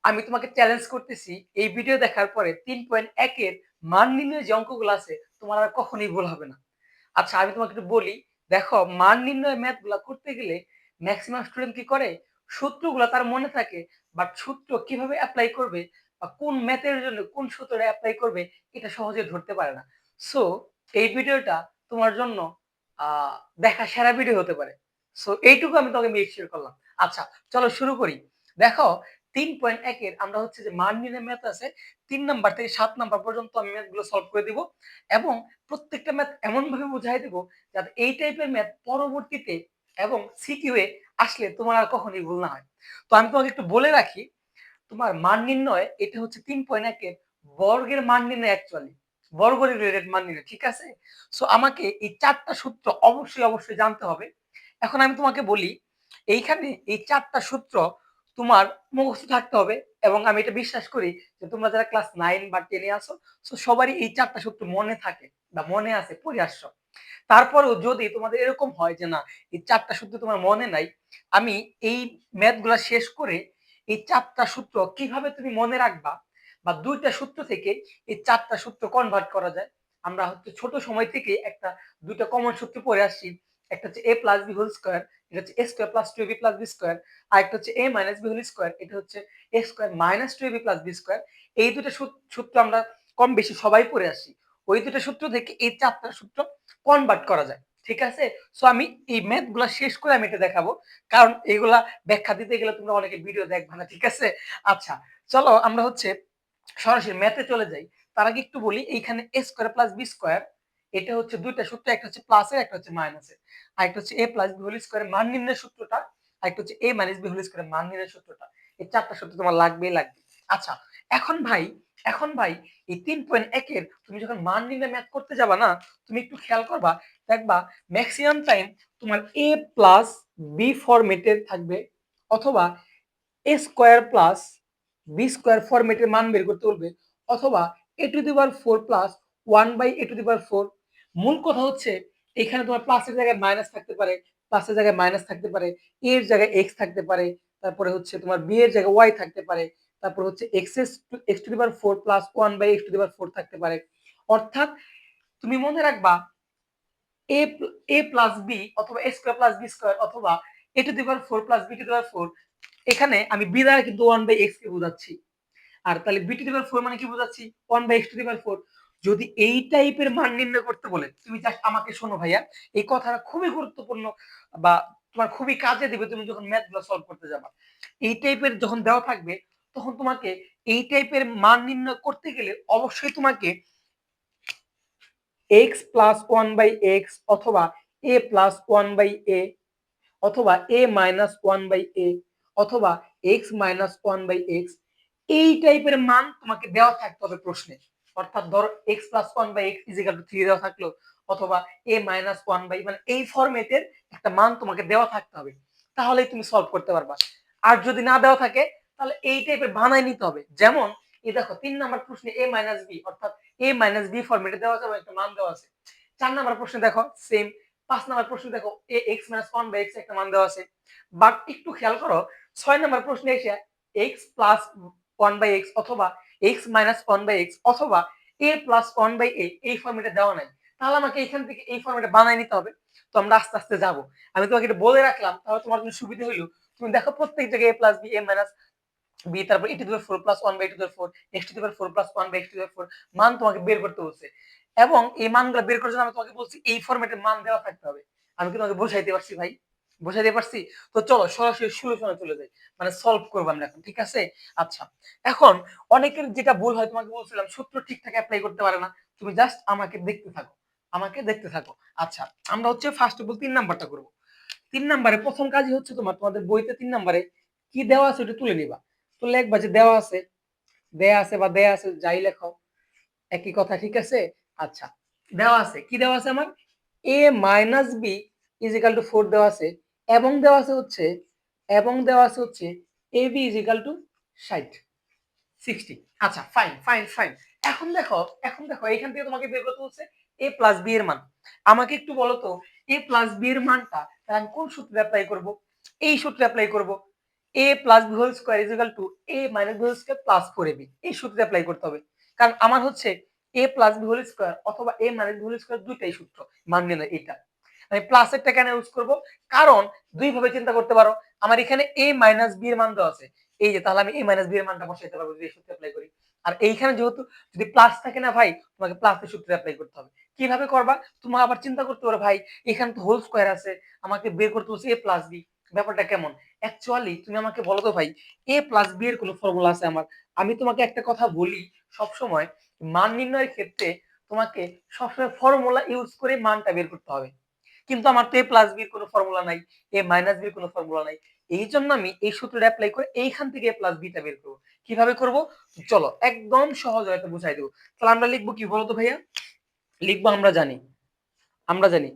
আমি তোমাকে চ্যালেঞ্জ করতেছি এই ভিডিও দেখার পরে 3.1 এর মান নির্ণয়ের যে অঙ্কগুলো আছে তোমার আর কখনোই ভুল হবে না। আচ্ছা আমি তোমাকে একটু বলি, দেখো মান নির্ণয় ম্যাথ গুলা করতে গেলে ম্যাক্সিমাম স্টুডেন্ট কি করে, সূত্রগুলো তার মনে থাকে, বাট সূত্র কিভাবে অ্যাপ্লাই করবে বা কোন ম্যাথের জন্য কোন সূত্রটা অ্যাপ্লাই করবে এটা সহজে ধরতে পারে না। সো এই ভিডিওটা তোমার জন্য দেখা সেরা ভিডিও হতে পারে। সো এইটুকু আমি তোমাকে মেক শিওর করলাম। আচ্ছা চলো শুরু করি। দেখো 3.1 এর আমরা হচ্ছে যে মান নির্ণয় ম্যাথ আছে, 3 নাম্বার থেকে 7 নাম্বার পর্যন্ত আমি ম্যাথগুলো সলভ করে দিব এবং প্রত্যেকটা ম্যাথ এমন ভাবে বুঝাই দেব যাতে এই টাইপের ম্যাথ পরবর্তীতে এবং সিকিউ এ আসলে তোমার আর কখনোই ভুল না হয়। তো আমি তোমাকে একটু বলে রাখি, তোমার মান নির্ণয় এটা হচ্ছে 3.1 এর বর্গের মান নির্ণয়, অ্যাকচুয়ালি বর্গ রিলেটেড মান নির্ণয়, ঠিক আছে? সো আমাকে এই চারটা সূত্র অবশ্যই অবশ্যই জানতে হবে। এখন আমি তোমাকে বলি, এইখানে এই চারটা সূত্র তোমার মুখস্থ থাকতে হবে এবং আমি এটা বিশ্বাস করি যে তোমরা যারা ক্লাস 9 বা 10 এ আছো, সো সবারই এই চারটা সূত্র মনে থাকে বা মনে আছে, পড়ে আসছো। তারপরেও যদি তোমাদের এরকম হয় যে না এই চারটা সূত্র তোমার মনে নাই, আমি এই ম্যাথগুলা শেষ করে এই চারটা সূত্র কিভাবে তুমি মনে রাখবা বা দুইটা সূত্র থেকে এই চারটা সূত্র কনভার্ট করা যায়। আমরা হচ্ছে ছোট সময় থেকে একটা দুইটা কমন সূত্র পড়ে আসছি, একটা হচ্ছে a plus B whole square, এটা হচ্ছে a square plus 2ab plus B square, আর একটা হচ্ছে a minus B whole square, এটা হচ্ছে a square minus 2ab plus B square. এই দুটো সূত্র আমরা কম বেশি সবাই পড়ে আসছি। ওই দুটো সূত্র থেকে এই চারটা সূত্র কনভার্ট করা যায়, ঠিক আছে? সো আমি এই ম্যাথ গুলা শেষ করে আমি এটা দেখাবো, কারণ এগুলা ব্যাখ্যা দিতে গেলে তোমরা অনেকে ভিডিও দেখবে না, ঠিক আছে? আচ্ছা চলো আমরা হচ্ছে সরাসরি ম্যাথে চলে যাই। তার আগে একটু বলি, এইখানে a square plus b square, এটা হচ্ছে দুইটা সূত্র, একটা হচ্ছে প্লাসের একটা হচ্ছে মাইনাসের, আর একটা হচ্ছে a প্লাস b হোল স্কয়ারের মান নির্ণয়ের সূত্রটা, আর একটা হচ্ছে a মাইনাস b হোল স্কয়ারের মান নির্ণয়ের সূত্রটা। এই চারটা সূত্র তোমার লাগবেই লাগবে। আচ্ছা এখন ভাই, এই 3.1 এর তুমি যখন মান নির্ণয় ম্যাথ করতে যাবা না, তুমি একটু খেয়াল করবা, দেখবা ম্যাক্সিমাম টাইম তোমার a প্লাস b ফরম্যাটে থাকবে, অথবা a square plus B square ফরম্যাটের মান বের করতে বলবে, অথবা a to the power 4 plus 1 by a to the power 4। মূল কথা হচ্ছে এখানে তোমার প্লাসের জায়গায় মাইনাস থাকতে পারে, প্লাসের জায়গায় মাইনাস থাকতে পারে, a এর জায়গায় x থাকতে পারে, তারপরে হচ্ছে তোমার b এর জায়গায় y থাকতে পারে, তারপর হচ্ছে x to the power 4 plus 1 by x to the power 4 থাকতে পারে। অর্থাৎ তুমি মনে রাখবা a প্লাস b অথবা a square plus b square অথবা a to the power 4 plus b to the power 4, এখানে আমি b দ্বারা কিন্তু 1 বাই x কে বোঝাচ্ছি। আর তাহলে b টু দি পাওয়ার 4 মানে কি বোঝাচ্ছি, 1 by x to the power 4। যদি এই টাইপের মান নির্ণয় করতে বলে, তুমি জাস্ট আমাকে শোনো ভাইয়া, এই কথাটা খুবই গুরুত্বপূর্ণ বা তোমার খুবই কাজে দিবে তুমি যখন ম্যাথ গুলো সলভ করতে যাবা। এই টাইপের যখন দেওয়া থাকবে, তখন তোমাকে এই টাইপের মান নির্ণয় করতে গেলে অবশ্যই তোমাকে x প্লাস 1 বাই x অথবা a প্লাস 1 বাই a অথবা a মাইনাস 1 বাই a অথবা x মাইনাস 1 বাই x, এই টাইপের মান তোমাকে দেওয়া থাকতে হবে প্রশ্নে। অর্থাৎ ধরো x plus 1 by x is equal to 3 দেওয়া থাকলো, অথবা a মাইনাস 1 বাই, মানে এই ফরম্যাটের একটা মান তোমাকে দেওয়া থাকতে হবে, তাহলেই তুমি সলভ করতে পারবা। আর যদি না দেওয়া থাকে তাহলে এই টাইপের বানাই নিতে হবে। যেমন এই দেখো 3 নাম্বার প্রশ্নে a মাইনাস b, অর্থাৎ a মাইনাস b ফরম্যাটে দেওয়া আছে এবং একটা মান দেওয়া আছে। 4 নাম্বার প্রশ্নে দেখো সেম, 5 নাম্বার প্রশ্নে দেখো x মাইনাস 1 বাই x একটা মান দেওয়া আছে। বাট একটু খেয়াল করো 6 নাম্বার প্রশ্নে এসে x প্লাস 1 বাই x অথবা x মাইনাস 1 বাই x অথবা a প্লাস 1 বাই a এই ফরম্যাটে দেওয়া নাই। তাহলে আমাকে এখান থেকে এই ফরম্যাটে বানাই নিতে হবে। তো আমরা আস্তে আস্তে যাব। আমি তোমাকে এটা বলে রাখলাম, তাহলে তোমার জন্য সুবিধা হইলো। তুমি দেখো প্রত্যেক জায়গায় a plus b, a minus b, তারপর e to the power 4 plus 1 by e to the power 4, x to the power 4 plus 1 by x to the power 4 মান তোমাকে বের করতে বলছে। এবং এই মানগুলো বের করার জন্য আমি তোমাকে বলছি এই ফরম্যাটের মান দেওয়া থাকতে হবে। আমি কি তোমাকে বোঝাইতে পারছি ভাই? বোঝাইতে পারছি? তো চলো সরাসরি সলিউশনে চলে যাই, মানে সলভ করব আমরা এখন, ঠিক আছে? আচ্ছা এখন অনেকের যেটা ভুল হয়, তোমাকে বলছিলাম সূত্র ঠিকঠাক অ্যাপ্লাই করতে পারে না। তুমি জাস্ট আমাকে দেখতে থাকো, আমাকে দেখতে থাকো। আচ্ছা আমরা হচ্ছে ফার্স্ট অফ অল 3 নাম্বারটা করব। 3 নাম্বারে প্রথম কাজই হচ্ছে তোমাদের বইতে 3 নাম্বারে কি দেওয়া আছে ওটা তুলে নিবা। তো লিখবা যে দেওয়া আছে, দেয়া আছে বা দেয়া আছে, যাই লেখো একই কথা, ঠিক আছে? আচ্ছা দেওয়া আছে, কি দেওয়া আছে আমার, a minus b is equal to 4 দেওয়া আছে, এবং দেওয়া আছে হচ্ছে, ab ইজ ইকাল টু 60, 60। আচ্ছা ফাইন ফাইন ফাইন। এখন দেখো, এখান থেকে তোমাকে বের করতে হচ্ছে a প্লাস b এর মান। আমাকে একটু বলো তো a প্লাস b এর মানটা তাহলে আমি কোন সূত্রে অ্যাপ্লাই করব? এই সূত্রে অ্যাপ্লাই করব। a plus b whole square is equal to a minus b whole square plus 4ab এই সূত্রটা অ্যাপ্লাই করতে হবে। কারণ আমার হচ্ছে a plus b whole square অথবা a minus b whole square দুইটাই সূত্র মান নির্ণয় এটা। আমি প্লাস এরটা কেন ইউজ করব? কারণ দুই ভাবে চিন্তা করতে পারো। আমার এখানে a মাইনাস b এর মান দেওয়া আছে। এই যে তাহলে আমি a মাইনাস b এর মানটা বসাইতে পারবো যদি এই সূত্র অ্যাপ্লাই করি। আর এইখানে যেহেতু যদি প্লাস থাকে না ভাই, তোমাকে প্লাসের সূত্র অ্যাপ্লাই করতে হবে। কিভাবে করবা? তোমার আবার চিন্তা করতে পারো ভাই এখানে তো হোল স্কয়ার আছে, আমাকে বের করতে হচ্ছে a প্লাস b, ব্যাপারটা কেমন? অ্যাকচুয়ালি তুমি আমাকে বলো তো ভাই a প্লাস b এর কোনো ফর্মুলা আছে আমার? আমি তোমাকে একটা কথা বলি সব সময়, মান নির্ণয়ের ক্ষেত্রে তোমাকে সবসময় ফর্মুলা ইউজ করে মানটা বের করতে হবে। কিন্তু আমার তো a প্লাস b এর কোনো ফর্মুলা নাই, a মাইনাস b এর কোনো ফর্মুলা নাই। এই জন্য আমি এই সূত্রটা অ্যাপ্লাই করে এইখান থেকে a প্লাস b টা বের করব। কিভাবে করব? চলো একদম সহজ হয়তো বুঝাই দেবো। তাহলে আমরা লিখবো কি বলো তো ভাইয়া? লিখবো আমরা জানি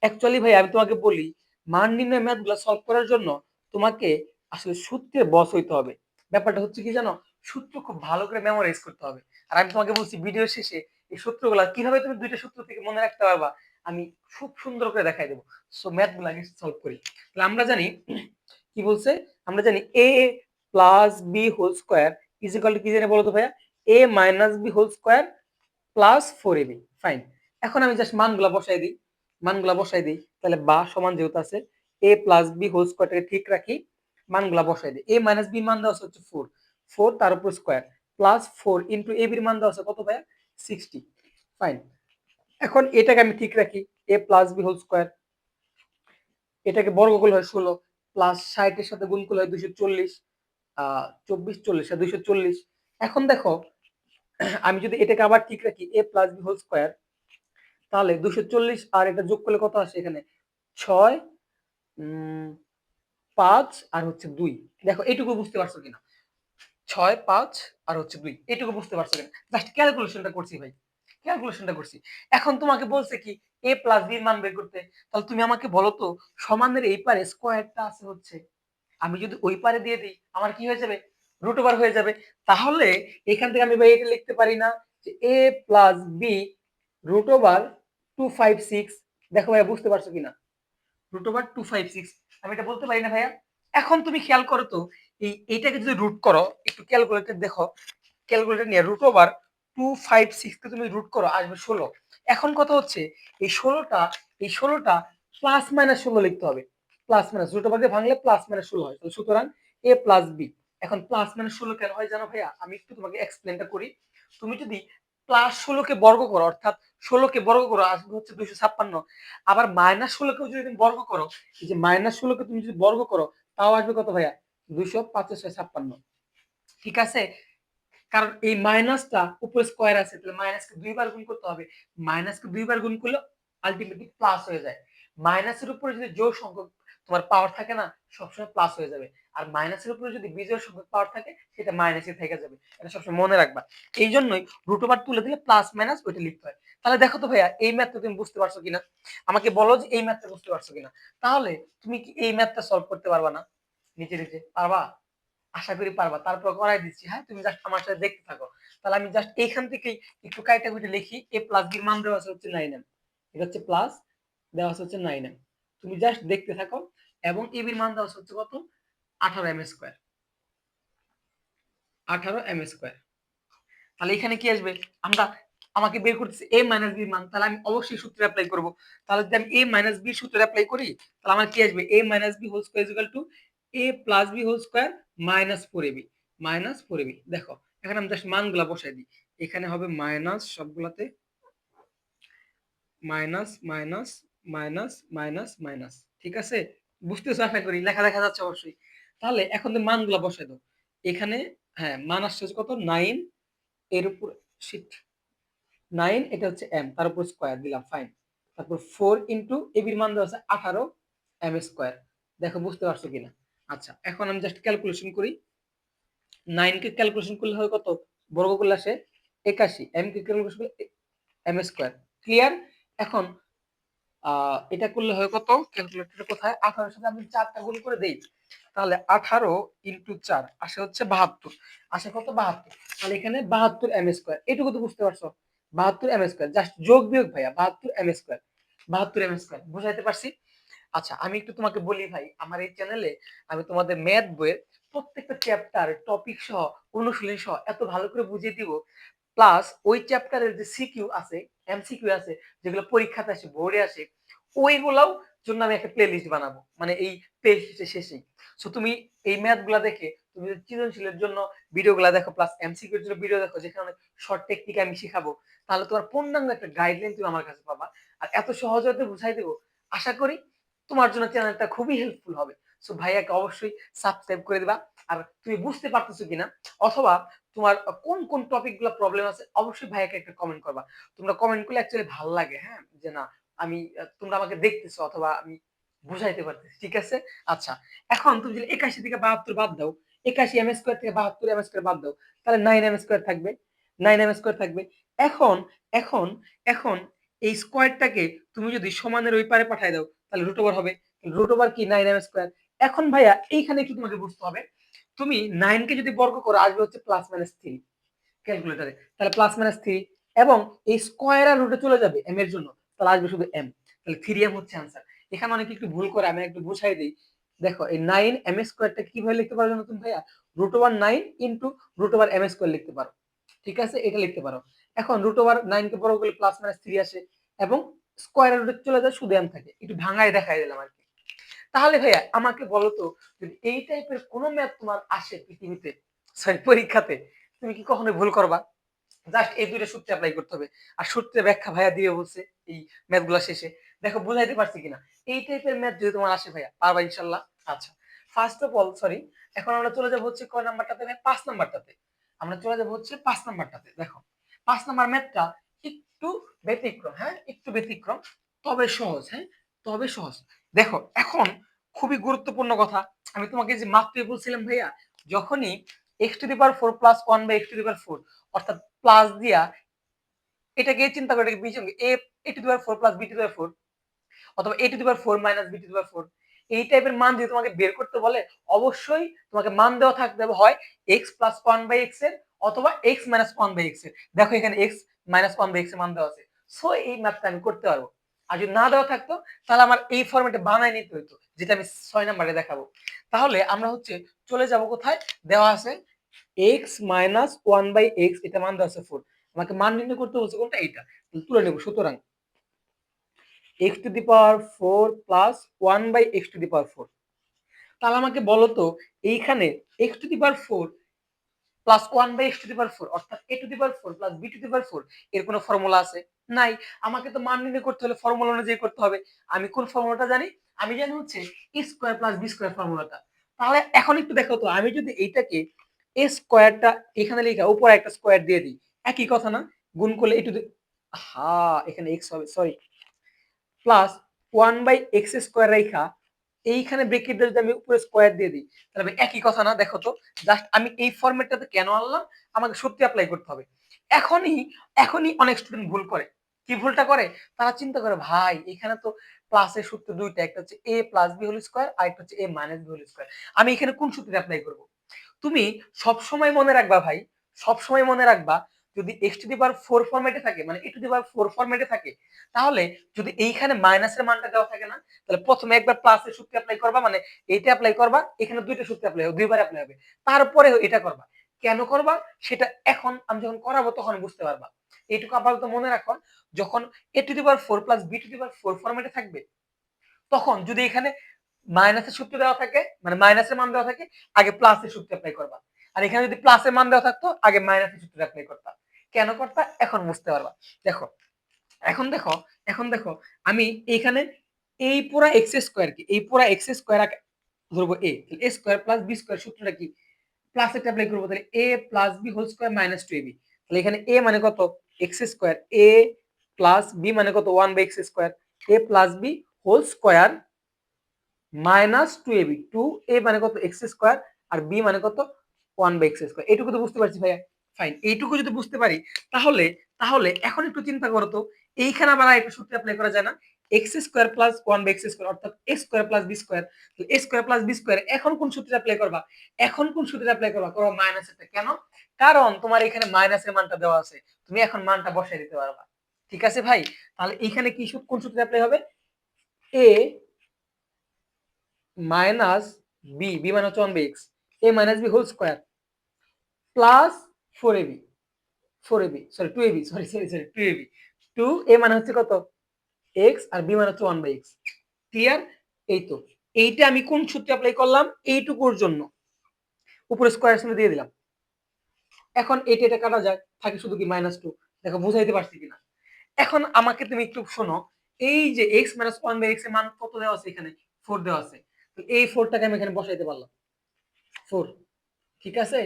অ্যাকচুয়ালি ভাই আমি তোমাকে বলি মান নির্ণয় ম্যাথগুলো সলভ করার জন্য তোমাকে আসলে সূত্রে বস হইতে হবে। ব্যাপারটা হচ্ছে কি জানো, সূত্র খুব ভালো করে মেমোরাইজ করতে হবে। আর আমি তোমাকে বলছি ভিডিও শেষে এই সূত্রগুলো কিভাবে তুমি দুইটা সূত্র থেকে মনে রাখতে পারবা আমি খুব সুন্দর করে দেখাই দেবো। সো ম্যাথগুলো আগে সলভ করি। তাহলে আমরা জানি কি বলছে, আমরা জানি a plus b whole square is equal to কি জানি বলো তো ভাইয়া, a minus b whole square plus 4ab। Fine, এখন আমি জাস্ট মানগুলা বসাই দিই। তাহলে বা সমান যেহেতু আছে a প্লাস b হোল স্কয়ারটাকে ঠিক রাখি, মানগুলা বসাই দিই। a মাইনাস b মান দেওয়া হচ্ছে 4, 4 তার উপর square plus 4 into a b এর মান দেওয়া আছে কত ভাইয়া? 60। ফাইন, এখন এটাকে আমি ঠিক রাখি a plus b whole square, এটাকে বর্গ করলে হয় 16 প্লাস 60 এর সাথে গুণ করলে হয় 240, 24 40 আর 240। এখন দেখো আমি যদি এটাকে আবার ঠিক রাখি a plus b whole square, তাহলে 240 আর এটা যোগ করলে কত আসে এখানে? 6, 5 আর হচ্ছে 2। দেখো এইটুকু বুঝতে পারছো কিনা? 6, 5 আর হচ্ছে 2, এইটুকু বুঝতে পারছো কিনা? জাস্ট ক্যালকুলেশনটা করছি ভাই, ক্যালকুলেশনটা করছি। এখন তোমাকে বলছে কি a প্লাস b এর মান বের করতে। তাহলে তুমি আমাকে বলো তো সমানের এই পারে স্কয়ারটা আছে হচ্ছে, আমি যদি ওই পারে দিয়ে দিই আমার কি হয়ে যাবে? রুট ওভার হয়ে যাবে। তাহলে এখান থেকে আমি ভাই এটা লিখতে পারি না যে a plus b root over 256। দেখো ভাইয়া বুঝতে পারছো কিনা? রুট ওভার 256 আমি এটা বলতে পারি না ভাইয়া? এখন তুমি খেয়াল করো তো এইটাকে যদি রুট করো, একটু ক্যালকুলেটর দেখো, ক্যালকুলেটর নিয়ে রুট ওভার 256 কে তুমি রুট করো আসবে 16। এখন কথা হচ্ছে এই ষোলোটা প্লাস মাইনাস 16 লিখতে হবে। প্লাস মাইনাস রুট ওভার দিয়ে ভাঙলে প্লাস মাইনাস 16 হয়, সুতরাং a প্লাস b। এখন প্লাস মাইনাস 16 কেন হয় জানো ভাইয়া? আমি একটু তোমাকে এক্সপ্লেনটা করি। তুমি যদি প্লাস 16 কে বর্গ করো, অর্থাৎ 16 কে বর্গ করো আসবে হচ্ছে 256। আবার মাইনাস 16 কেও যদি তুমি বর্গ করো, এই যে মাইনাস 16 কে তুমি যদি বর্গ করো তাও আসবে কত ভাইয়া? 256। ঠিক আছে? কারণ এই মাইনাসটা উপরে স্কয়ার আছে, তাহলে মাইনাসকে দুইবার গুণ করতে হবে। মাইনাসকে দুইবার গুণ করলে আলটিমেটলি প্লাস হয়ে যায়। মাইনাসের উপরে যদি জোড় সংখ্যক তোমার পাওয়ার থাকে না, সবসময় প্লাস হয়ে যাবে। আর মাইনাসের উপরে যদি বিজোড় সংখ্যক পাওয়ার থাকে সেটা মাইনাসে থেকে যাবে। এটা সবসময় মনে রাখবা। এই জন্যই রুট ওভার তুলে দিলে প্লাস মাইনাস ওইটা লিখতে হয়। তাহলে দেখো তো ভাইয়া এই ম্যাথটা তুমি বুঝতে পারছো কিনা? আমাকে বলো যে এই ম্যাথটা বুঝতে পারছো কিনা? তাহলে তুমি কি এই ম্যাথটা সলভ করতে পারবা না? নিচে নিচে পারবা? আশা করি পারবা। তারপর করাই দিচ্ছি, হ্যাঁ? তুমি জাস্ট আমার সাথে দেখতে থাকো। তাহলে আমি জাস্ট এইখান থেকেই একটু কাইটা কুইটা লিখি। a প্লাস b এর মান দেওয়া আছে হচ্ছে 9m। এটা হচ্ছে প্লাস, দেওয়া আছে হচ্ছে 9m। তুমি জাস্ট দেখতে থাকো। এবং a b এর মান দেওয়া আছে হচ্ছে কত? 18m square. 18m square. তাহলে এখানে কি আসবে? আমরা আমাকে বের করতেছে a মাইনাস b এর মান। তাহলে আমি অবশ্যই সূত্র অ্যাপ্লাই করব। তাহলে যদি আমি a মাইনাস b সূত্র অ্যাপ্লাই করি, তাহলে আমার কি আসবে? a minus b whole square is equal to a plus b whole square minus 4ab। Minus 4ab। দেখো এখানে আমি জাস্ট মানগুলা বসাই দিই। এখানে হবে মাইনাস, সবগুলাতে minus minus minus minus minus. ঠিক আছে? বুঝতেছো আশা করি, লেখা দেখা যাচ্ছে অবশ্যই। তাহলে এখন তুমি মানগুলা বসাই দাও। এখানে হ্যাঁ মান আসছে কত? 9 এর উপর শিট 9, এটা হচ্ছে m, তার উপর স্কয়ার দিলাম। ফাইন, তারপর 4 ইনটু ab এর মান দেওয়া আছে 18m স্কয়ার। দেখো বুঝতে পারছো কিনা? আচ্ছা এখন আমি জাস্ট ক্যালকুলেশন করি। 9 কে ক্যালকুলেশন করলে হয় কত? বর্গ করলে আসে 81। m কে ক্যালকুলেশন করলে m স্কয়ার। ক্লিয়ার? এখন এটা করলে হয় কত? ক্যালকুলেটর কোথায়? 18 এর সাথে আমি 4টা গুণ করে দেই, তাহলে 18 ইনটু 4 আসে হচ্ছে 72। আসে কত? 72। তাহলে এখানে 72m স্কয়ার। এটুকু তো বুঝতে পারছো? 72m স্কয়ার, জাস্ট যোগ বিয়োগ ভাইয়া, 72m স্কয়ার। 72m স্কয়ার বুঝাইতে পারছি? আচ্ছা আমি একটু তোমাকে বলি ভাই, আমার এই চ্যানেলে আমি তোমাদের ম্যাথ বইয়ের প্রত্যেকটা চ্যাপ্টার, টপিক সহ, অনুশীলনী সহ এত ভালো করে বুঝিয়ে দিব। প্লাস ওই চ্যাপ্টারের যে সিকিউ আছে, এমসিকিউ আছে, যেগুলো পরীক্ষাতে আসে, বোর্ডে আসে, ওইগুলাও জন্য আমি একটা প্লে লিস্ট বানাবো, মানে এই পেজের শেষেই। সো তুমি এই ম্যাথ গুলা দেখে তুমি যদি সৃজনশীলের জন্য ভিডিও গুলা দেখো, প্লাস এমসিকিউ এর জন্য ভিডিও দেখো, যেখানে অনেক শর্ট টেকনিক আমি শিখাবো, তাহলে তোমার পূর্ণাঙ্গ একটা গাইডলাইন তুমি আমার কাছে পাবা। আর এত সহজতে বুঝাই দেবো, আশা করি তোমার জন্য চ্যানেলটা খুবই হেল্পফুল হবে। সো ভাইয়াকে অবশ্যই সাবস্ক্রাইব করে দিবা। আর তুমি বুঝতে পারতেছো কিনা, অথবা তোমার কোন কোন টপিক গুলো প্রবলেম আছে, অবশ্যই ভাইয়াকে একটা কমেন্ট করবা। তোমরা কমেন্ট করলে অ্যাকচুয়ালি ভালো লাগে, হ্যাঁ, যে না আমি তোমরা আমাকে দেখতেছো অথবা আমি বুঝাইতে পারতেছি, ঠিক আছে? আচ্ছা, এখন তুমি যদি 81 থেকে 72 বাদ দাও, 81 এম স্কয়ার থেকে 72 এম স্কয়ার বাদ দাও, তাহলে 9 এম স্কয়ার থাকবে, 9 এম স্কয়ার থাকবে। এখন এখন এখন এই স্কয়ারটাকে তুমি যদি সমানের ওই পারে পাঠায় দাও, তাহলে রুট ওভার হবে। রুট ওভার কি 9 এম স্কয়ার। এখন ভাইয়া এইখানে একটু তোমাকে বুঝতে হবে, তুমি 9 কে যদি বর্গ করো আসবে হচ্ছে প্লাস মাইনাস 3 ক্যালকুলেটরে, তাহলে প্লাস মাইনাস 3, এবং এই স্কয়ার আর রুটে চলে যাবে এম এর জন্য, তাহলে আসবে শুধু এম, তাহলে 3m হচ্ছে आंसर। এখানে অনেকে একটু ভুল করে, আমি একটু বুঝাই দেই। দেখো এই 9 এম স্কয়ারটা কিভাবে লিখতে পারো জানো তুমি ভাইয়া? Root over 9 into root over M square লিখতে পারো, ঠিক আছে? এটা লিখতে পারো। এখন রুট ওভার 9 কে বড় করলে প্লাস মাইনাস 3 আসে, এবং স্কয়ার আর রুটে চলে যায়, শুধু এম থাকে। একটু ভাঙায় দেখাই দিলাম আর কি। তাহলে ভাইয়া আমাকে বলো তো, যদি এই টাইপের কোনো ম্যাথ তোমার আসে পৃথিবীতে, সরি পরীক্ষাতে, তুমি কি কখনো ভুল করবা? জাস্ট এই দুইটা সূত্রে অ্যাপ্লাই করতে হবে। আর সূত্রে ব্যাখ্যা ভাইয়া দিয়ে বলছে এই ম্যাথগুলো শেষে। দেখো বুঝাইতে পারছি কিনা? এই টাইপের ম্যাথ যদি তোমার আসে ভাইয়া, পারবা ইনশাল্লাহ। আচ্ছা, ফার্স্ট অফ অল সরি, এখন আমরা চলে যাবো হচ্ছে কয় নাম্বারটাতে ভাই? 5 নাম্বারটাতে। আমরা চলে যাবো হচ্ছে 5 নাম্বারটাতে। দেখো 5 নাম্বার ম্যাথটা একটু ব্যতিক্রম, হ্যাঁ, একটু ব্যতিক্রম, তবে সহজ, হ্যাঁ, তবে সহজ। দেখো এখন খুবই গুরুত্বপূর্ণ কথা, আমি তোমাকে যে মাত্রই বলছিলাম ভাইয়া, যখনই X to the power 4 plus 1 by X to the power 4, অর্থাৎ প্লাস দিয়া এটাকে চিন্তা করে, এটাকে বি সঙ্গে A to the power 4 plus B to the power 4, অথবা A to the power 4 minus B to the power 4, এই টাইপের মান যদি তোমাকে বের করতে বলে, অবশ্যই তোমাকে মান দেওয়া থাকতে হবে হয় এক্স প্লাস 1 বাই এক্স এর, অথবা এক্স মাইনাস 1 বাই এক্স এর। দেখো এখানে এক্স মাইনাস 1 বাই এক্স এর মান দেওয়া আছে, সো এই ম্যাথটা আমি করতে পারবো। আর যদি না দেওয়া থাকতো, তাহলে আমার এই ফরম্যাটে বানায় নিতে হতো, যেটা আমি 6 নম্বরে দেখাবো। তাহলে আমরা হচ্ছে চলে যাব কোথায়? দেওয়া আছে এক্স মাইনাস 1 বাই এক্স, এটা মান দেওয়া আছে 4, আমাকে মান নির্ণয় করতে বলছে কোনটা? এইটা। তুলে নেব। সুতরাং X to the power 4 plus 1 by X to the power 4, তাহলে আমাকে বলো তো এইখানে X to the power 4 plus 1 by X to the power 4, অর্থাৎ A to the power 4 plus B to the power 4, এর কোনো ফর্মুলা আছে? নাই। আমাকে তো মান নির্ণয় করতে হলে ফর্মুলা অনুযায়ী করতে হবে। আমি কোন ফর্মুলাটা জানি? আমি জানি হচ্ছে এ স্কয়ার প্লাস বি স্কয়ার ফর্মুলাটা। তাহলে এখন একটু দেখো তো, আমি যদি এইটাকে এ স্কয়ারটা এখানে লিখা উপরে একটা স্কয়ার দিয়ে দিই, একই কথা না? গুণ করলে একটু, হ্যাঁ এখানে এক্স হবে, sorry, plus 1 by X square রেখা এইখানে ব্রেকেট দিয়ে যদি আমি উপরে স্কয়ার দিয়ে দিই, তাহলে একই কথা না? দেখো তো, জাস্ট আমি এই ফরম্যাটটাতে কেন আনলাম, আমাকে সত্যি অ্যাপ্লাই করতে হবে। এখনই এখনই অনেক স্টুডেন্ট ভুল করে। কি ভুলটা করে? তারা চিন্তা করে ভাই এখানে তো প্লাসের সূত্র দুইটা, একটা হচ্ছে এ প্লাস বি হোল স্কয়ার, আর একটা হচ্ছে এ মাইনাস বি হোল স্কয়ার। আমি এখানে কোন সূত্রে অ্যাপ্লাই করব? তুমি সব সময় মনে রাখবা ভাই, সব সময় মনে রাখবা, যদি x টু দি পাওয়ার 4 ফরম্যাটে থাকে, মানে a টু দি পাওয়ার 4 ফরম্যাটে থাকে, তাহলে যদি এইখানে মাইনাসের মানটা দেওয়া থাকে না, তাহলে প্রথমে একবার প্লাসের সূত্র অ্যাপ্লাই করবা, মানে এইটা অ্যাপ্লাই করবা, এখানে দুইটা সূত্র অ্যাপ্লাই হবে, দুইবার অ্যাপ্লাই হবে, তারপরে এটা করবা। কেন করবা সেটা এখন আমি যখন করাবো তখন বুঝতে পারবা। এইটুকু আপাতত মনে রাখো, যখন a to the power 4 plus b to the power 4 ফরম্যাটে থাকবে, তখন যদি এখানে মাইনাসের সূত্র দেওয়া থাকে, মানে মাইনাসের মান দেওয়া থাকে, আগে প্লাসের সূত্র অ্যাপ্লাই করবা। আর এখানে যদি প্লাসের মান দেওয়া থাকতো, আগে মাইনাসের সূত্র অ্যাপ্লাই করতা। কেন করতা এখন বুঝতে পারবা। দেখো এখন দেখো, এখন দেখো, আমি এখানে এই পুরা এক্স স্কয়ার, কি এই পুরা এক্স স্কয়ার ধরবো এ, তাহলে A square plus B square সূত্রটা কি? প্লাস এটা অ্যাপ্লাই করবো, তাহলে A plus B whole square minus 2ab। তাহলে এখানে এ মানে কত? X square, A plus B মানে কত? 1 by X square, A plus B whole square minus 2ab, 2a মানে কত? এক্স স্কয়ার, আর b মানে কত? 1 বাই এক্স স্কয়ার। এইটুকু তো বুঝতে পারছি ভাইয়া, ফাইন। এইটুকু যদি বুঝতে পারি, তাহলে তাহলে এখন একটু চিন্তা করো তো, এইখানে আবার একটা সূত্র অ্যাপ্লাই করা যায় না? X square plus 1 by X square, অর্থাৎ A square plus B square. তাহলে A square plus B square এখন কোন সূত্রে অ্যাপ্লাই করবা? এখন কোন সূত্রে অ্যাপ্লাই করবা? করো মাইনাস এটা। কেন? কারণ তোমার এখানে মাইনাসের মানটা দেওয়া আছে, তুমি এখন মানটা বসাই দিতে পারবা। ঠিক আছে ভাই? তাহলে এইখানে কি কোন সূত্রে অ্যাপ্লাই হবে? এ মাইনাস বি মানে হচ্ছে 1/x, a minus B whole square plus 4ab, 4ab sorry 2ab, sorry 2ab, 2a মানে হচ্ছে কত x আর b মানে হচ্ছে 1/x। ক্লিয়ার? এই তো, এইটা আমি কোন সূত্রে অ্যাপ্লাই করলাম, এইটুকুর জন্য উপরে স্কয়ার চিহ্ন দিয়ে দিলাম। এখন এটা কাটা যায়, থাকে শুধু কি -2। দেখো বুঝাইতে পারছি কিনা। এখন আমাকে তুমি একটু শোনো, এই যে x - 1/x এর মান কত দেওয়া আছে এখানে, 4 দেওয়া আছে। তো এই 4 টাকে আমি এখানে বসাইতে পারলাম, 4। ঠিক আছে?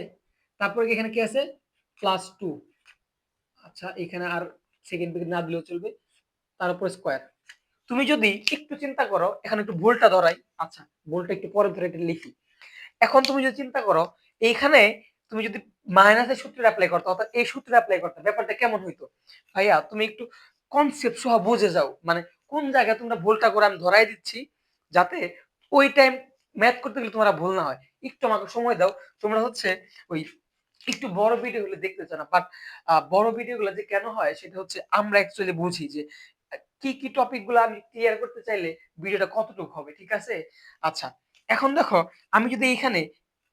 তারপরে এখানে কি আছে, +2। আচ্ছা, এখানে আর সেকেন্ড ব্র্যাকেট না দিলেও চলবে, তার উপর স্কয়ার। তুমি যদি একটু চিন্তা করো, এখানে একটু ভুলটা ধরাই। আচ্ছা, ভুলটা একটু পরে ধরে এটা লিখি। এখন তুমি যদি চিন্তা করো, এইখানে তুমি যদি মাইনাসের সূত্র অ্যাপ্লাই করতে, অর্থাৎ এই সূত্র অ্যাপ্লাই করতে, ব্যাপারটা কেমন হইতো? ভাইয়া তুমি একটু কনসেপ্ট সহ বুঝে যাও, মানে কোন জায়গায় তোমরা ভুলটা করে আমি ধরাই দিচ্ছি, যাতে ওই টাইম ম্যাথ করতে গেলে তোমার ভুল না হয়। একটু আমাকে সময় দাও। তোমরা হচ্ছে ওই একটু বড় ভিডিও গুলো দেখতে চাও না, বাট বড় ভিডিও গুলো যে কেন হয় সেটা হচ্ছে আমরা অ্যাকচুয়ালি বুঝি যে কি কি টপিক গুলো আমি ক্লিয়ার করতে চাইলে ভিডিওটা কতটুকু হবে। ঠিক আছে? আচ্ছা, এখন দেখো, আমি যদি এইখানে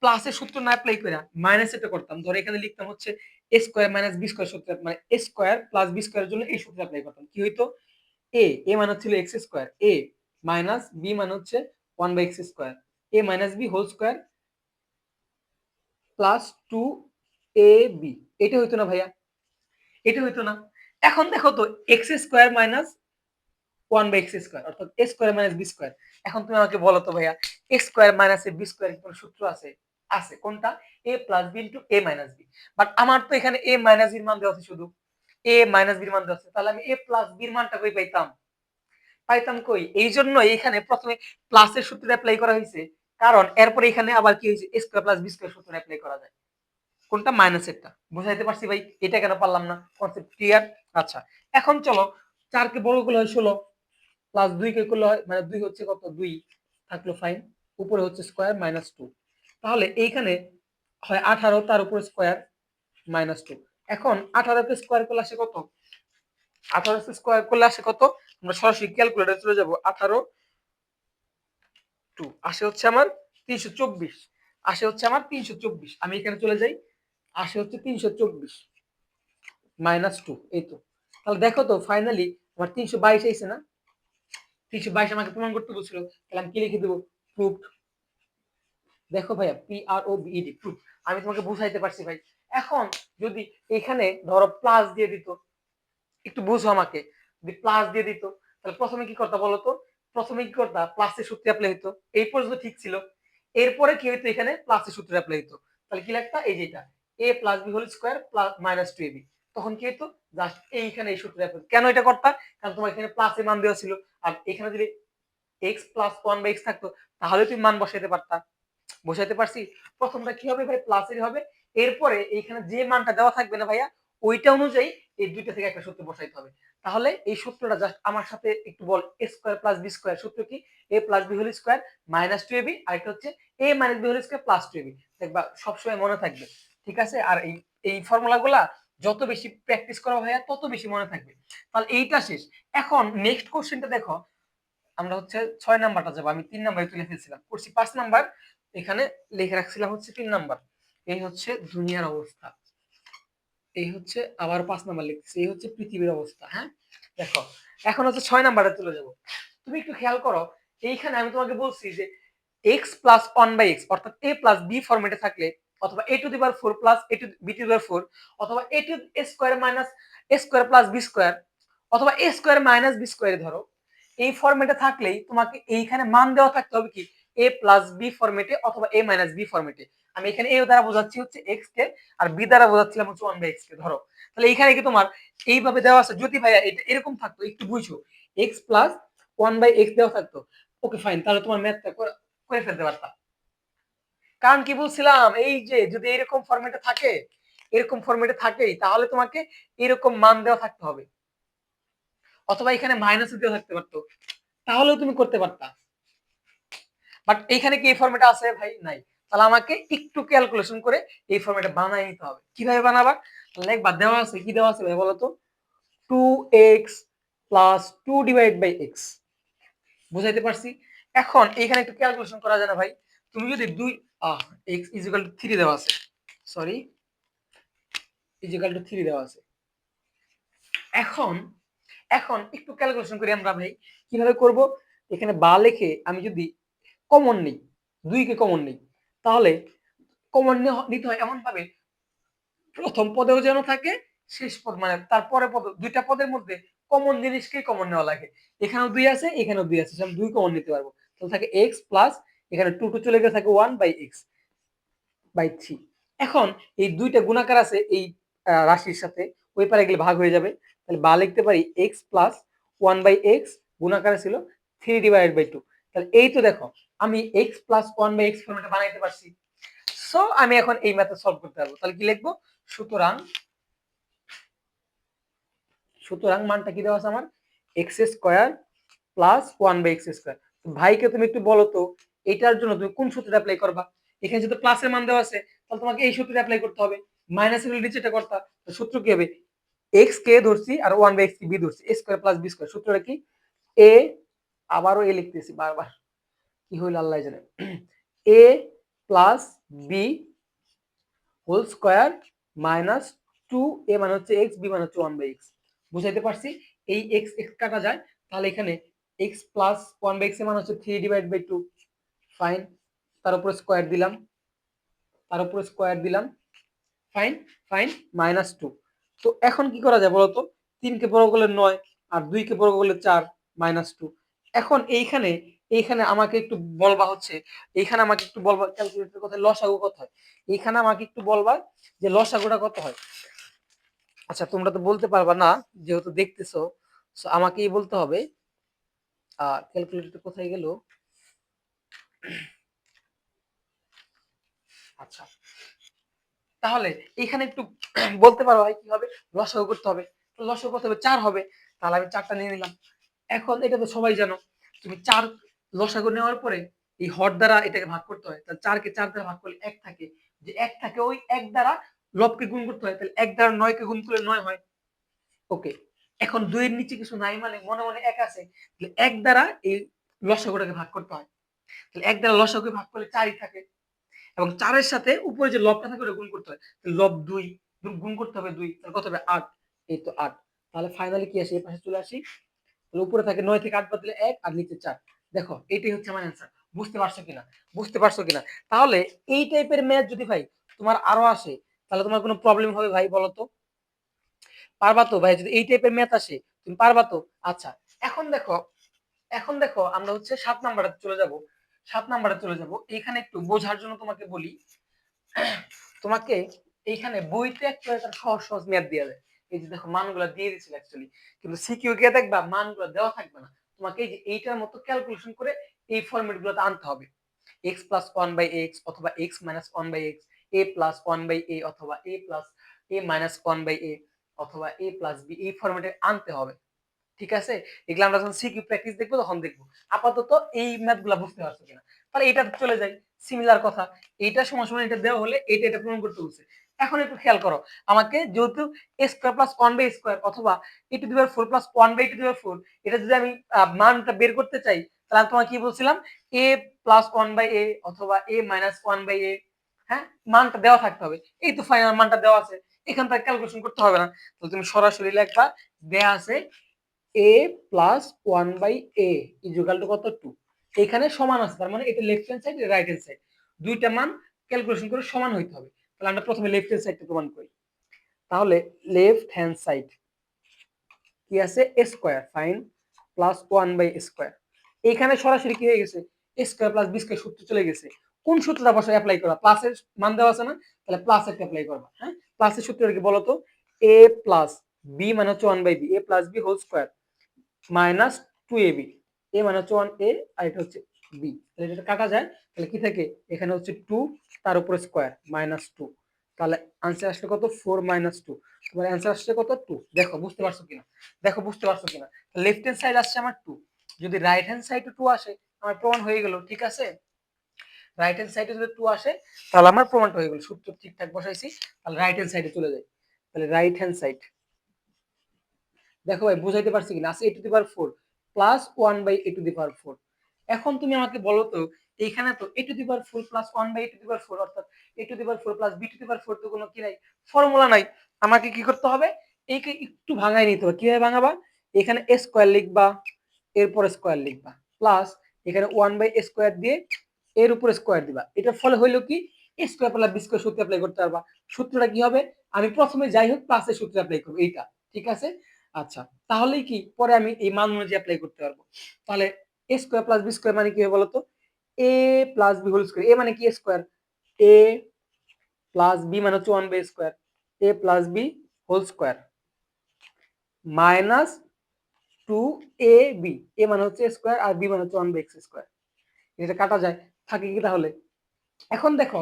প্লাসের সূত্র না অ্যাপ্লাই করে মাইনাস এটা করতাম, ধরো এখানে লিখতাম হচ্ছে a square minus b square সূত্র, মানে a স্কয়ার প্লাস b স্কয়ারের জন্য এই সূত্র অ্যাপ্লাই করতাম, কি হইতো, a মানে ছিল x স্কয়ার, a মাইনাস b মানে হচ্ছে 1/x স্কয়ার, a minus b whole square plus 2ab। এটা হইতো না ভাইয়া? এটা হইতো না? এখন দেখো তো, x square minus 1/x square, অর্থাৎ a square minus b square. এখন তুমি আমাকে বলো তো ভাইয়া, x square minus b square কোন সূত্র আছে? আছে। কোনটা? a plus b into a minus b। But আমার তো এখানে a মাইনাস b এর মান দেওয়া আছে, শুধু a মাইনাস b এর মান দেওয়া আছে, তাহলে আমি a প্লাস b এর মানটা কই পাইতাম? পাইতাম কই? এইজন্য এখানে প্রথমে প্লাসের সূত্র অ্যাপ্লাই করা হয়েছে, কারণ এরপরে এখানে আবার কি হয়েছে, a square plus b square সূত্র অ্যাপ্লাই করা যায়। কোনটা? মাইনাসেরটা। বুঝাইতে পারছি ভাই? এটা কেন পারলাম না? Concept clear? আচ্ছা, এখন চলো, 4 কে বড় করলে হয় 16, প্লাস 2 কে করলে হয়, মানে 2 হচ্ছে কত, 2 থাকলো, ফাইন। উপরে হচ্ছে স্কয়ার -2। তাহলে এইখানে হয় 18, তার উপরে স্কয়ার -2। এখন 18 কে স্কয়ার করলে আসে কত? 18 কে স্কয়ার করলে আসে কত? আমরা সরাসরি ক্যালকুলেটরে চলে যাব। 18 আসে হচ্ছে আমার 324, আসে হচ্ছে আমার 324। আমি এখানে চলে যাই, আসে হচ্ছে 324 -2। এই তো। তাহলে দেখো তো, ফাইনালি আমার 322 আইছে না? 322 আমাকে প্রমাণ করতে বলছিল, তাহলে আমি কি লিখে দেবো? প্রুফড। দেখো ভাইয়া, PROVED, প্রুফ। আমি তোমাকে বুঝাইতে পারছি ভাই। এখন যদি এখানে ধরো প্লাস দিয়ে দিত, একটু বুঝো আমাকে, যদি প্লাস দিয়ে দিত, তাহলে প্রথমে কি করতা বলো তো? প্রথমে কি করতা? প্লাসের সূত্র অ্যাপ্লাই হতো। এই পর্যন্ত ঠিক ছিল। এরপরে কি হইতো, এখানে প্লাসের সূত্র অ্যাপ্লাই হতো। তাহলে কি লাগতা? এই যেটা a plus b whole square plus -2ab। তখন কি হতো? জাস্ট এইখানে এই সূত্র অ্যাপ্লাই। কেন এটা করতা? কারণ তোমার এখানে প্লাসের মান দেওয়া ছিল, আর এখানে যদি x প্লাস 1/x থাকতো, তাহলে তুমি মান বসাইতে পারতা। বসাইতে পারছি? প্রথমটা কি হবে ভাই? প্লাসেরই হবে। এরপরে এইখানে যে মানটা দেওয়া থাকবে না ভাইয়া, ওইটা অনুযায়ী এই দুইটা থেকে একটা সূত্র বসাইতে হবে। তাহলে এই সূত্রটা জাস্ট আমার সাথে একটু বল, a square plus b square সূত্র কি? a plus b whole square minus 2ab, আর একটা হচ্ছে a minus b whole square plus 2ab। দেখবা সবসময় মনে থাকবে। ঠিক আছে? আর এই ফর্মুলাগুলা যত বেশি প্র্যাকটিস করা ভাইয়া, তত বেশি মনে থাকবে। তাহলে এইটা শেষ। এখন নেক্সট কোশ্চেনটা দেখো, আমরা হচ্ছে 6 নাম্বারটা যাব। আমি 3 নাম্বারে তুলে ফেলছিলাম, করছি 5 নাম্বার, এখানে লিখে রাখছিলাম হচ্ছে 3 নাম্বার। এই হচ্ছে দুনিয়ার অবস্থা, এই হচ্ছে আবার 5 নাম্বার লিখতেছি, এই হচ্ছে পৃথিবীর অবস্থা। হ্যাঁ, দেখো, এখন হচ্ছে 6 নাম্বারে চলে যাব। তুমি একটু খেয়াল করো, এইখানে আমি তোমাকে বলছি যে x প্লাস 1/x, অর্থাৎ a প্লাস b ফরম্যাটে থাকলে, অথবা a to the power 4 plus a to b to the power 4, অথবা a to a square minus a square plus b square, অথবা a square minus b square, ধরো এই ফরম্যাটে থাকলেই তোমাকে এইখানে মান দেওয়া থাকতে হবে কি? a প্লাস b ফরম্যাটে অথবা a মাইনাস b ফরম্যাটে। আমি এখানে a দ্বারা বোঝাচ্ছি হচ্ছে x কে, আর b দ্বারা বোঝাচ্ছিলাম হচ্ছে 1/x কে। ধরো, তাহলে এইখানে কি তোমার এইভাবে দেওয়া আছে, যদি ভাইয়া এটা এরকম থাকতো, একটু বুঝো, x প্লাস 1/x দেওয়া থাকতো, ওকে ফাইন, তাহলে তোমার ম্যাথটা করে ফেলতে পারতাম। কারণ কি বলছিলাম, এই যে যদি এরকম ফরম্যাটে থাকে, এরকম ফরম্যাটে থাকেই, তাহলে তোমাকে এরকম মান দেওয়া থাকতে হবে, অথবা এখানে মাইনাস দেওয়া থাকতে পারতো, তাহলেও তুমি করতে পারতা। বাট এইখানে কি এই ফরম্যাটে আছে ভাই? নাই। তাহলে আমাকে একটু ক্যালকুলেশন করে এই ফরম্যাটে বানাই নিতে হবে। কিভাবে বানাবা? লেখবা, দেওয়া আছে, কি দেওয়া আছে ভাই বলো তো? 2x plus 2 divide by x। বুঝাইতে পারছি? এখন এখানে একটু ক্যালকুলেশন করা যায় না ভাই? তুমি যদি x ইকুয়াল টু 3 দেওয়া আছে, সরি, ইকুয়াল টু 3 দেওয়া আছে। এখন এখন একটু ক্যালকুলেশন করি আমরা ভাই। কিভাবে করব? এখানে বা লিখে আমি যদি কমন নিই, 2 কে কমন নিই, তাহলে কমন নিতে হয় এমন ভাবে প্রথম পদেও যেন থাকে, শেষ পদ মানে তারপরে পদ, দুইটা পদের মধ্যে কমন জিনিসকেই কমন নেওয়া লাগে। এখানেও 2 আছে, এখানেও 2 আছে, আমি 2 কমন নিতে পারবো। তাহলে থাকে x প্লাস এখানে 2 2 চলে গেলে থাকে 1/x/3। এখন এই দুইটা গুণাকার আছে এই রাশির সাথে, ওই পারে গেলে ভাগ হয়ে যাবে। তাহলে বা লিখতে পারি x প্লাস 1/x, গুণাকারে ছিল 3/2। তাহলে এই তো দেখো আমি x প্লাস 1/x ফর্মুলাটা বানাইতে পারছি। সো আমি এখন এই মেথড সলভ করতে পারবো। তাহলে কি লিখবো? সুতরাং সুতরাং মানটা কি দেওয়া আছে আমার? x² plus 1/x²। ভাইকে তুমি একটু বলো তো এটার জন্য তুমি কোন সূত্রটা অ্যাপ্লাই করবা? এখানে যদি প্লাসের মান দেওয়া আছে তাহলে তোমাকে এই সূত্রটা অ্যাপ্লাই করতে হবে। মাইনাসের নিচেটা করতা, সূত্র কি হবে? x কে ধরছি আর 1/x কে বি ধরছি, a² প্লাস b²। সূত্রটা কি? a, আবারও a লিখতেছি বারবার, কি হইল আল্লাহ জানে, a plus B whole square minus 2a মানে হচ্ছে x, b মানে হচ্ছে 1/x। বুঝাইতে পারছি? এই x x কাটা যায়, তাহলে এখানে x প্লাস 1/x এর মান হচ্ছে 3/2। ফাইন, তার উপরে স্কয়ার দিলাম, তার উপরে স্কয়ার দিলাম, ফাইন ফাইন, মাইনাস 2। তো এখন কি করা যায় বলতো? 3 কে বর্গ করলে 9 আর 2 কে বর্গ করলে 4, মাইনাস 2। এখন এইখানে এইখানে আমাকে একটু বলবা হচ্ছে, এইখানে আমাকে একটু বলবা ক্যালকুলেটরের কথা লসাগু কত হয়। এইখানে আমাকে একটু বলবা যে লসাগুটা কত হয়। আচ্ছা তোমরা তো বলতে পারবা না যেহেতু দেখতেছো, সো আমাকেই বলতে হবে। ক্যালকুলেটর কোথায় গেল? আচ্ছা, তাহলে এখানে একটু বলতে পারো ভাই কি হবে? লসাগু করতে হবে। তো লসাগু করতে হবে 4 হবে। তাহলে আমি 4টা নিয়ে নিলাম। এখন এটা তো সবাই জানো, তুমি 4 লসাগু নেওয়ার পরে এই হর দ্বারা এটাকে ভাগ করতে হয়। তাহলে 4 কে 4 দ্বারা ভাগ করলে 1 থাকে, যে 1 থাকে ওই 1 দ্বারা লবকে গুণ করতে হয়। তাহলে 1 দ্বারা 9 কে গুণ করলে 9 হয়। ওকে, এখন 2 এর নিচে কিছু নাই মানে মনে মনে 1 আছে। তাহলে 1 দ্বারা এই লসাগুটাকে ভাগ করতে হয়। তাহলে 1 দ্বারা লসাগুকে ভাগ করলে 4ই থাকে, এবং 4 এর সাথে উপরে যে লবটা থাকে ওটা গুণ করতে হয়। লব 2 গুণ করতে হবে 2, তাহলে কত হবে? 8। এই তো 8। তাহলে ফাইনালি কি আসে? এই পাশে চলে আসি। তাহলে উপরে থাকে 9 থেকে 8 বাদ দিলে 1 আর নিচে 4। দেখো এটাই হচ্ছে আমার অ্যান্সার। বুঝতে পারছো কিনা? বুঝতে পারছো কিনা? তাহলে এই টাইপের ম্যাথ যদি ভাই তোমার আরো আসে তাহলে তোমার কোনো প্রবলেম হবে ভাই বলো তো? পারবা তো ভাই? যদি এই টাইপের ম্যাথ আসে তুমি পারবা তো? আচ্ছা, এখন দেখো, এখন দেখো আমরা হচ্ছে 7 নাম্বারে চলে যাব। 7 নাম্বারে চলে যাব। এখানে একটু বোঝার জন্য তোমাকে বলি, তোমাকে এইখানে বইতে একটা সহজ সহজ ম্যাথ দেওয়া যায়। এই যে দেখো মানগুলো দিয়ে দিছিল অ্যাকচুয়ালি, কিন্তু সিকিউ কে দেখবা মানগুলো দেওয়া থাকবে না। তোমাকে এই যে এইটার মতো ক্যালকুলেশন করে এই ফরম্যাট গুলোতে আনতে হবে। x প্লাস 1/x অথবা x minus 1/x, a plus 1/a অথবা a plus a minus 1/a অথবা a প্লাস b, এই ফরম্যাটে আনতে হবে। ঠিক আছে? এগুলো আমরা যখন সিকিউ প্র্যাকটিস দেখবো তখন দেখবো। আপাতত এই ম্যাথ গুলা বুঝতে পারছো কিনা? তাহলে এটা চলে যাই, সিমিলার কথা। এইটা সমান সমান এটা দেওয়া হলে এটা এটা প্রমাণ করতে বলছে। এখন একটু খেয়াল করো, আমাকে যেহেতু a স্কয়ার প্লাস 1/স্কয়ার অথবা a to the power 4 plus 1/a to the power 4, এটা যদি আমি মানটা বের করতে চাই, তাহলে আমি তোমাকে কি বলছিলাম? a প্লাস 1/a অথবা a মাইনাস 1/a, হ্যাঁ, মানটা দেওয়া থাকতে হবে। এই তো ফাইনাল মানটা দেওয়া আছে, এখান থেকে ক্যালকুলেশন করতে হবে না। তাহলে তুমি সরাসরি লিখবা দেয়া আছে a plus 1/a equal to কত? 2। এখানে সমান আছে, তার মানে এটা লেফট হ্যান্ড সাইড, এটা রাইট হ্যান্ড সাইড, দুইটা মান ক্যালকুলেশন করে সমান হইতে হবে। তাহলে আমরা প্রথমে লেফট হ্যান্ড সাইডটা প্রমাণ করি। তাহলে লেফট হ্যান্ড সাইড কি আছে? a স্কয়ার, ফাইন, প্লাস 1/স্কয়ার। এখানে সরাসরি কি হয়ে গেছে? a square plus b square সূত্র চলে গেছে। কোন সূত্রটা বসে অ্যাপ্লাই করা? প্লাসের মান দেওয়া আছে না, তাহলে প্লাসের অ্যাপ্লাই করবা। হ্যাঁ, প্লাসের সূত্রটা কি বলো তো? a প্লাস b মানে হচ্ছে 1/b, a plus b whole square minus 2ab, a মানে হচ্ছে 1a আর এটা হচ্ছে b। তাহলে এটা কাটা যায়, তাহলে কি থাকে? এখানে হচ্ছে 2 তার উপরে স্কয়ার মাইনাস 2। তাহলে आंसर আসলে কত? 4 মাইনাস 2। তোমার आंसर আসছে কত? 2। দেখো বুঝতে পারছো কিনা? দেখো বুঝতে পারছো কিনা? লেফট হ্যান্ড সাইড আসছে আমার 2, যদি রাইট হ্যান্ড সাইডে 2 আসে আমার প্রমাণ হয়ে গেল। ঠিক আছে? রাইট হ্যান্ড সাইডে যদি 2 আসে তাহলে আমার প্রমাণটা হয়ে গেল। সূত্র ঠিকঠাক বসাইছি, তাহলে রাইট হ্যান্ড সাইডে চলে যাই। তাহলে রাইট হ্যান্ড সাইড দেখো ভাই বুঝাইতে পারছি কিনা? আছে a to the power 4 plus 1/a to the power 4। এখন তুমি আমাকে বলো তো, এইখানে তো a to the power 4 plus 1 by a to the power 4, অর্থাৎ a to the power 4 plus b to the power 4 তো কোনো কি নাই, ফর্মুলা নাই। আমাকে কি করতে হবে, একে একটু ভাঙায় নিতে হবে। কিভাবে ভাঙাবা, এখানে a স্কয়ার লিখবা, এরপর স্কয়ার লিখবা, প্লাস এখানে 1 বাই a স্কয়ার দিয়ে এর উপরে স্কয়ার দিবা। এটার ফলে হইলো কি, a square plus b square সূত্র অ্যাপ্লাই করতে পারবা। সূত্রটা কি হবে, আমি প্রথমে যাই হোক প্লাসের সূত্র অ্যাপ্লাই করব, এইটা ঠিক আছে। আচ্ছা, তাহলেই কি পরে আমি এই মান অনুযায়ী অ্যাপ্লাই করতে পারবো। তাহলে a square plus b square মানে কি হবে বলতো, a plus b whole square. a মানে কি, a square, a plus b মানে হচ্ছে 1 by square, a plus b whole square minus 2ab, a মানে হচ্ছে স্কয়ার আর b মানে হচ্ছে 1 বাই x স্কয়ার। এটা কাটা যায়, থাকে কি তাহলে। এখন দেখো,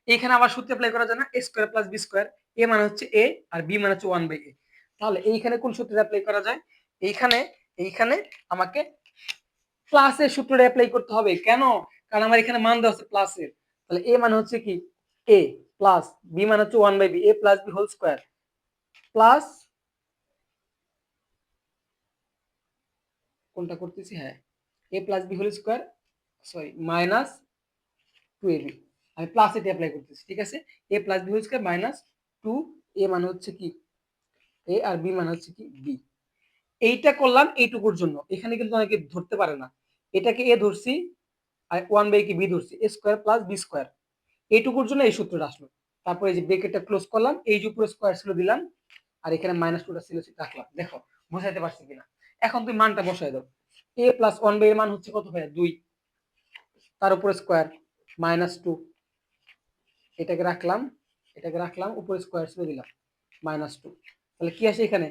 এখানে আবার সূত্র অ্যাপ্লাই করা যায় না, a square plus b square, a মানে হচ্ছে a আর b মানে হচ্ছে 1 বাই a। তাহলে এইখানে কোন সূত্র অ্যাপ্লাই করা যায়, এইখানে এইখানে আমাকে প্লাসের সূত্রটা অ্যাপ্লাই করতে হবে। কেন, কারণ আমার এখানে মান দেওয়া আছে প্লাসের। তাহলে a মানে হচ্ছে কি, a প্লাস b মানে হচ্ছে 1 by b, a plus b whole square plus, কোনটা করতেছি, হ্যাঁ, a plus b whole square, sorry minus 2ab, আমি প্লাস এটা অ্যাপ্লাই করতেছি, ঠিক আছে। a plus b whole square minus 2, a মানে হচ্ছে কি a আর b মানে হচ্ছে কি b। এইটা করলাম এইটুকুর জন্য, এখানে কিন্তু অনেকে ধরতে পারে না, এটাকে a ধরছি আর 1 বাই কি b ধরছি, a square plus b square, এইটুকুর জন্য এই সূত্রটা আসলো। তারপরে এই যে ব্র্যাকেটটা ক্লোজ করলাম, এই যে উপরে স্কয়ার ছিল দিলাম, আর এখানে মাইনাস 2টা ছিল রাখলাম। দেখো বুঝাইতে পারছি কিনা। এখন তুমি মানটা বসায় দাও, a প্লাস 1 বাই এর মান হচ্ছে কত ভাই, 2, তার উপরে স্কয়ার মাইনাস 2, এটাকে রাখলাম, এটাকে রাখলাম, উপরে স্কয়ার ছিল দিলাম মাইনাস 2। তাহলে কি আসে এখানে,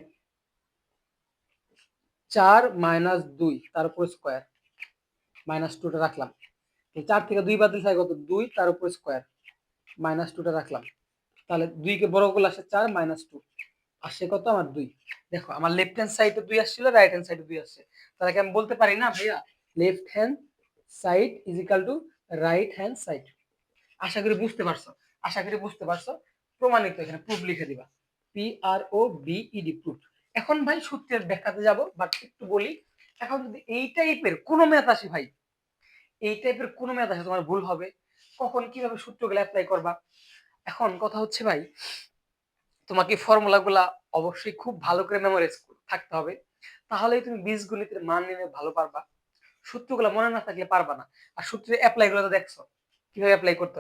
4 মাইনাস 2 তার উপর স্কয়ার মাইনাস 2টা রাখলাম। 4 থেকে 2 বাদ দিলে থাকে কত, 2 তার উপর স্কয়ার মাইনাস 2টা রাখলাম। তাহলে 2 কে বড় করলে আসে 4 মাইনাস 2, আসে কত আমার 2। দেখো আমার লেফট হ্যান্ড সাইডে 2 আসছিল, রাইট হ্যান্ড সাইডে 2 আসছে। তাহলে কি আমি বলতে পারি না ভাইয়া, left hand side is equal to right hand side. আশা করি বুঝতে পারছো, আশা করি বুঝতে পারছো। প্রমাণিত, এখানে প্রুফ লিখে দিবা, পি আর ও বি ই ডি, প্রুফ। এখন ভাই সূত্রের ব্যাখ্যাতে যাব, বাট একটু বলি। এখন যদি এই টাইপের কোনো ম্যাথ আসে ভাই, এই টাইপের কোনো ম্যাথ আসে, তোমার ভুল হবে, কখন কিভাবে সূত্রগুলো অ্যাপ্লাই করবা। এখন কথা হচ্ছে ভাই, তোমাকে ফর্মুলাগুলা অবশ্যই খুব ভালো করে মেমোরাইজ থাকতে হবে, তাহলেই তুমি বীজগণিতের মান নির্ণয় ভালো পারবা। সূত্রগুলো মনে না থাকলে পারবা না। আর সূত্রে অ্যাপ্লাই গুলো তো দেখছো কিভাবে অ্যাপ্লাই করতে